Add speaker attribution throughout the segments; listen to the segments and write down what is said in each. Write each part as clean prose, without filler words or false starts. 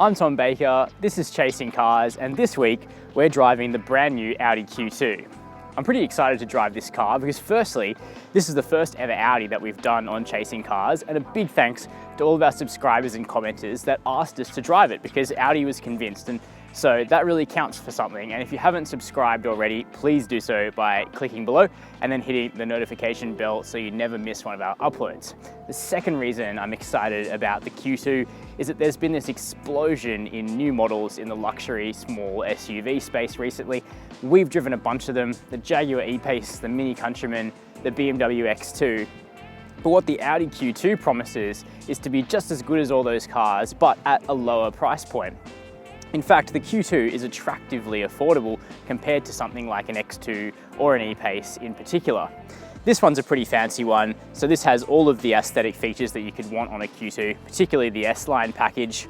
Speaker 1: I'm Tom Baker, this is Chasing Cars, and this week we're driving the brand new Audi Q2. I'm pretty excited to drive this car because firstly, this is the first ever Audi that we've done on Chasing Cars, and a big thanks to all of our subscribers and commenters that asked us to drive it because Audi was convinced, and so that really counts for something. And if you haven't subscribed already, please do so by clicking below and then hitting the notification bell so you never miss one of our uploads. The second reason I'm excited about the Q2 is that there's been this explosion in new models in the luxury small SUV space recently. We've driven a bunch of them, the Jaguar E-Pace, the Mini Countryman, the BMW X2. But what the Audi Q2 promises is to be just as good as all those cars, but at a lower price point. In fact, the Q2 is attractively affordable compared to something like an X2 or an E-Pace in particular. This one's a pretty fancy one, so this has all of the aesthetic features that you could want on a Q2, particularly the S-Line package.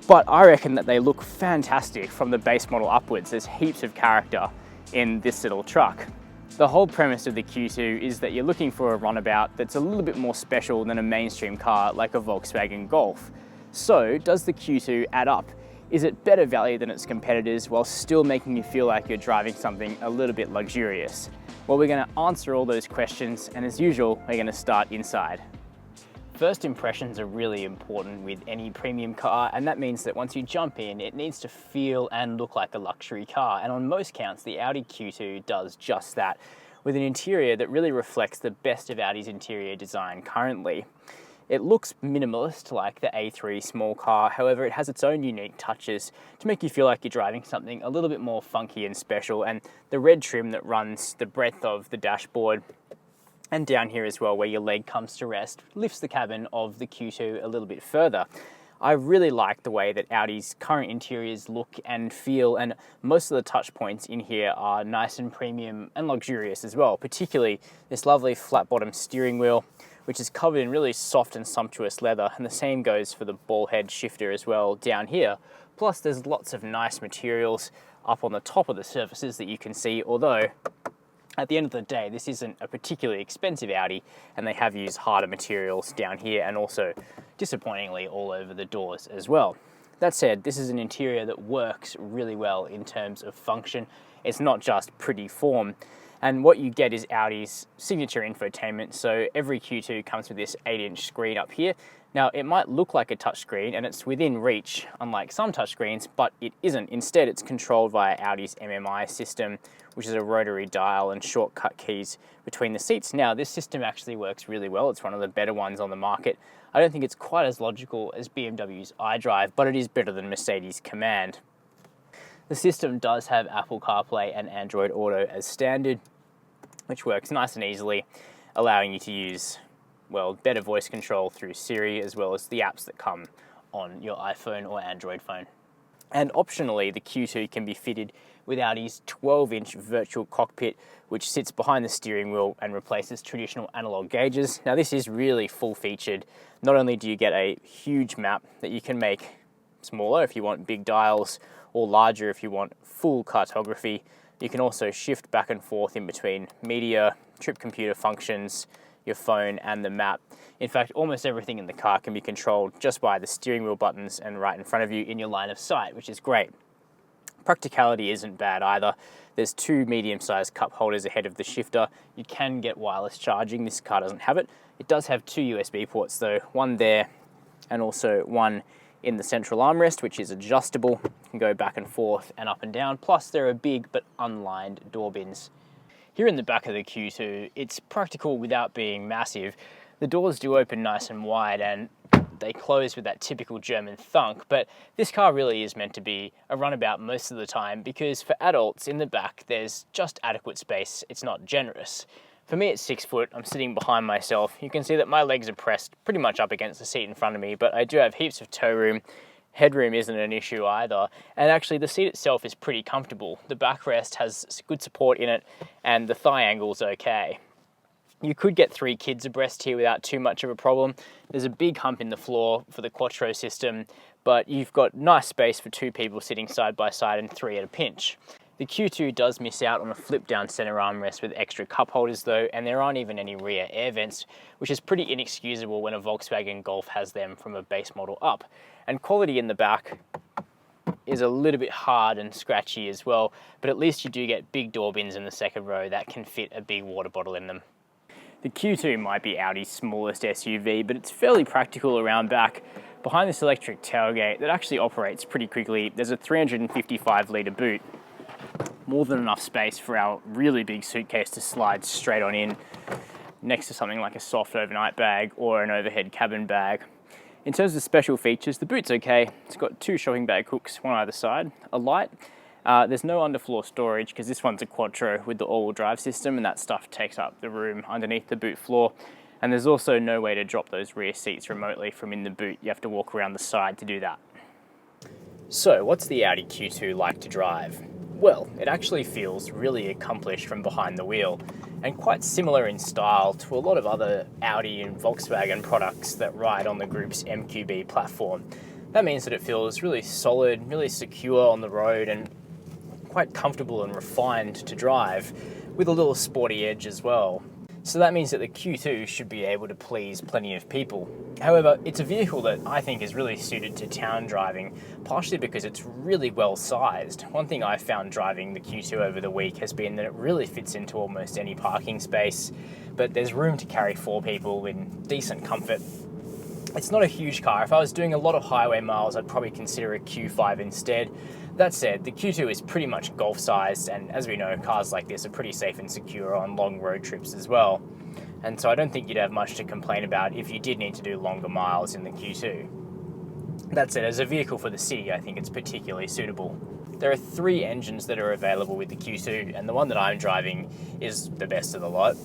Speaker 1: But I reckon that they look fantastic from the base model upwards. There's heaps of character in this little truck. The whole premise of the Q2 is that you're looking for a runabout that's a little bit more special than a mainstream car like a Volkswagen Golf. So does the Q2 add up? Is it better value than its competitors while still making you feel like you're driving something a little bit luxurious? Well, we're going to answer all those questions, and as usual, we're going to start inside. First impressions are really important with any premium car, and that means that once you jump in, it needs to feel and look like a luxury car. And on most counts, the Audi Q2 does just that, with an interior that really reflects the best of Audi's interior design currently. It looks minimalist like the A3 small car, however it has its own unique touches to make you feel like you're driving something a little bit more funky and special, and the red trim that runs the breadth of the dashboard and down here as well where your leg comes to rest lifts the cabin of the Q2 a little bit further. I really like the way that Audi's current interiors look and feel, and most of the touch points in here are nice and premium and luxurious as well, particularly this lovely flat bottom steering wheel, which is covered in really soft and sumptuous leather, and the same goes for the ball head shifter as well down here. Plus there's lots of nice materials up on the top of the surfaces that you can see, although at the end of the day this isn't a particularly expensive Audi, and they have used harder materials down here and also disappointingly all over the doors as well. That said, this is an interior that works really well in terms of function. It's not just pretty form. And what you get is Audi's signature infotainment. So every Q2 comes with this 8-inch screen up here. Now it might look like a touchscreen and it's within reach, unlike some touchscreens, but it isn't. Instead, it's controlled via Audi's MMI system, which is a rotary dial and shortcut keys between the seats. Now this system actually works really well. It's one of the better ones on the market. I don't think it's quite as logical as BMW's iDrive, but it is better than Mercedes Command. The system does have Apple CarPlay and Android Auto as standard, which works nice and easily, allowing you to use, well, better voice control through Siri, as well as the apps that come on your iPhone or Android phone. And optionally, the Q2 can be fitted with Audi's 12-inch virtual cockpit, which sits behind the steering wheel and replaces traditional analog gauges. Now this is really full-featured. Not only do you get a huge map that you can make smaller if you want big dials, or larger if you want full cartography, you can also shift back and forth in between media, trip computer functions, your phone and the map. In fact, almost everything in the car can be controlled just by the steering wheel buttons and right in front of you in your line of sight, which is great. Practicality isn't bad either. There's 2 medium-sized cup holders ahead of the shifter. You can get wireless charging. This car doesn't have it. It does have 2 USB ports though, one there and also one in the central armrest, which is adjustable. You can go back and forth and up and down. Plus there are big but unlined door bins. Here in the back of the Q2, it's practical without being massive. The doors do open nice and wide and they close with that typical German thunk, but this car really is meant to be a runabout most of the time because for adults in the back there's just adequate space. It's not generous. For me, it's 6 foot. I'm sitting behind myself. You can see that my legs are pressed pretty much up against the seat in front of me, but I do have heaps of toe room. Headroom isn't an issue either. And actually the seat itself is pretty comfortable. The backrest has good support in it and the thigh angle's okay. You could get 3 kids abreast here without too much of a problem. There's a big hump in the floor for the Quattro system, but you've got nice space for 2 people sitting side by side and 3 at a pinch. The Q2 does miss out on a flip down center armrest with extra cup holders though, and there aren't even any rear air vents, which is pretty inexcusable when a Volkswagen Golf has them from a base model up. And quality in the back is a little bit hard and scratchy as well, but at least you do get big door bins in the second row that can fit a big water bottle in them. The Q2 might be Audi's smallest SUV, but it's fairly practical around back. Behind this electric tailgate that actually operates pretty quickly, there's a 355 litre boot. More than enough space for our really big suitcase to slide straight on in, next to something like a soft overnight bag or an overhead cabin bag. In terms of special features, the boot's okay. It's got 2 shopping bag hooks, one either side, a light. There's no underfloor storage because this one's a Quattro with the all-wheel drive system, and that stuff takes up the room underneath the boot floor. And there's also no way to drop those rear seats remotely from in the boot. You have to walk around the side to do that. So what's the Audi Q2 like to drive? Well, it actually feels really accomplished from behind the wheel, and quite similar in style to a lot of other Audi and Volkswagen products that ride on the group's MQB platform. That means that it feels really solid, really secure on the road, and quite comfortable and refined to drive, with a little sporty edge as well. So that means that the Q2 should be able to please plenty of people. However, it's a vehicle that I think is really suited to town driving, partially because it's really well sized. One thing I found driving the Q2 over the week has been that it really fits into almost any parking space, but there's room to carry 4 people in decent comfort. It's not a huge car. If I was doing a lot of highway miles, I'd probably consider a Q5 instead. That said, the Q2 is pretty much golf-sized, and as we know, cars like this are pretty safe and secure on long road trips as well. And so I don't think you'd have much to complain about if you did need to do longer miles in the Q2. That said, as a vehicle for the city, I think it's particularly suitable. There are 3 engines that are available with the Q2, and the one that I'm driving is the best of the lot.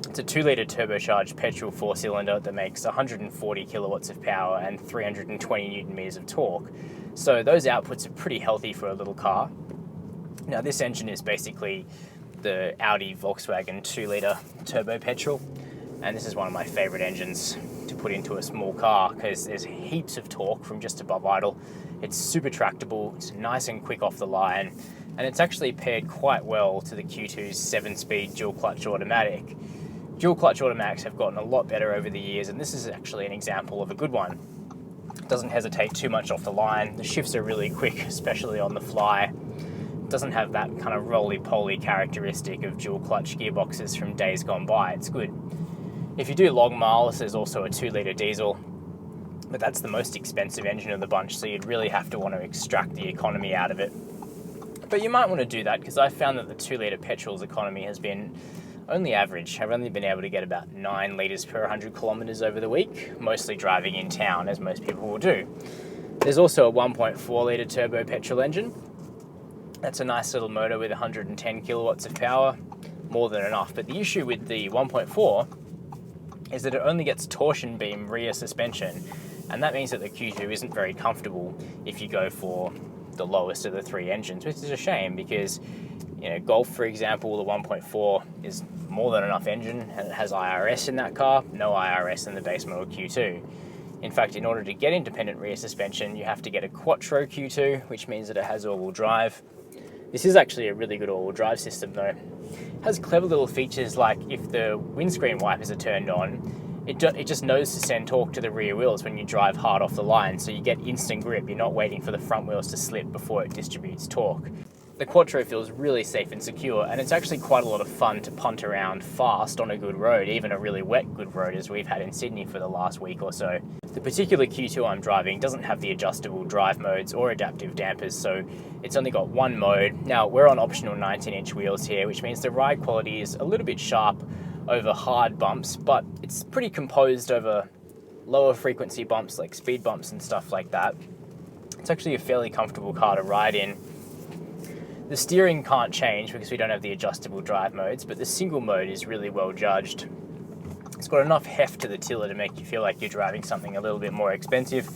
Speaker 1: It's a 2-litre turbocharged petrol 4-cylinder that makes 140 kilowatts of power and 320 newton meters of torque. So those outputs are pretty healthy for a little car. Now this engine is basically the Audi Volkswagen 2-litre turbo petrol, and this is one of my favourite engines to put into a small car because there's heaps of torque from just above idle. It's super tractable, it's nice and quick off the line, and it's actually paired quite well to the Q2's 7-speed dual clutch automatic. Dual clutch automatics have gotten a lot better over the years, and this is actually an example of a good one. It doesn't hesitate too much off the line. The shifts are really quick, especially on the fly. It doesn't have that kind of roly-poly characteristic of dual clutch gearboxes from days gone by. It's good. If you do long miles, there's also a 2-litre diesel, but that's the most expensive engine of the bunch, so you'd really have to want to extract the economy out of it. But you might want to do that because I found that the 2-litre petrol's economy has been only average. I've only been able to get about 9 litres per 100 kilometres over the week, mostly driving in town, as most people will do. There's also a 1.4 litre turbo petrol engine. That's a nice little motor with 110 kilowatts of power, more than enough. But the issue with the 1.4 is that it only gets torsion beam rear suspension, and that means that the Q2 isn't very comfortable if you go for the lowest of the 3 engines, which is a shame because, you know, Golf, for example, the 1.4 is more than enough engine, and it has IRS in that car, no IRS in the base model Q2. In fact, in order to get independent rear suspension, you have to get a Quattro Q2, which means that it has all-wheel drive. This is actually a really good all-wheel drive system though. It has clever little features like if the windscreen wipers are turned on, it just knows to send torque to the rear wheels when you drive hard off the line, so you get instant grip. You're not waiting for the front wheels to slip before it distributes torque. The Quattro feels really safe and secure, and it's actually quite a lot of fun to punt around fast on a good road, even a really wet good road as we've had in Sydney for the last week or so. The particular Q2 I'm driving doesn't have the adjustable drive modes or adaptive dampers, so it's only got one mode. Now, we're on optional 19-inch wheels here, which means the ride quality is a little bit sharp over hard bumps, but it's pretty composed over lower frequency bumps like speed bumps and stuff like that. It's actually a fairly comfortable car to ride in. The steering can't change because we don't have the adjustable drive modes, but the single mode is really well judged. It's got enough heft to the tiller to make you feel like you're driving something a little bit more expensive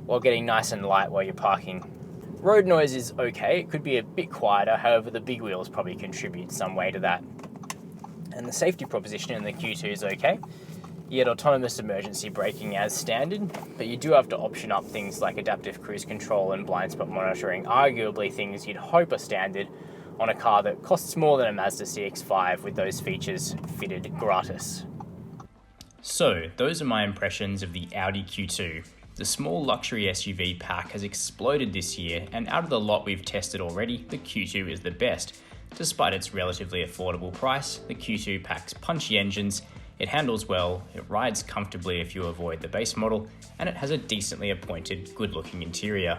Speaker 1: while getting nice and light while you're parking. Road noise is okay, it could be a bit quieter, however the big wheels probably contribute some way to that. And the safety proposition in the Q2 is okay. You get autonomous emergency braking as standard, but you do have to option up things like adaptive cruise control and blind spot monitoring, arguably things you'd hope are standard on a car that costs more than a Mazda CX-5 with those features fitted gratis. So, those are my impressions of the Audi Q2. The small luxury SUV pack has exploded this year, and out of the lot we've tested already, the Q2 is the best. Despite its relatively affordable price, the Q2 packs punchy engines, it handles well, it rides comfortably if you avoid the base model, and it has a decently appointed, good-looking interior.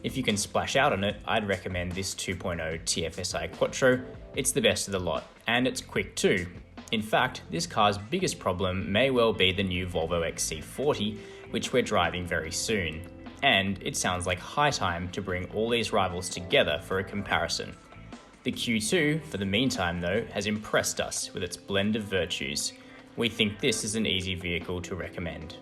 Speaker 1: If you can splash out on it, I'd recommend this 2.0 TFSI Quattro. It's the best of the lot, and it's quick too. In fact, this car's biggest problem may well be the new Volvo XC40, which we're driving very soon. And it sounds like high time to bring all these rivals together for a comparison. The Q2, for the meantime though, has impressed us with its blend of virtues. We think this is an easy vehicle to recommend.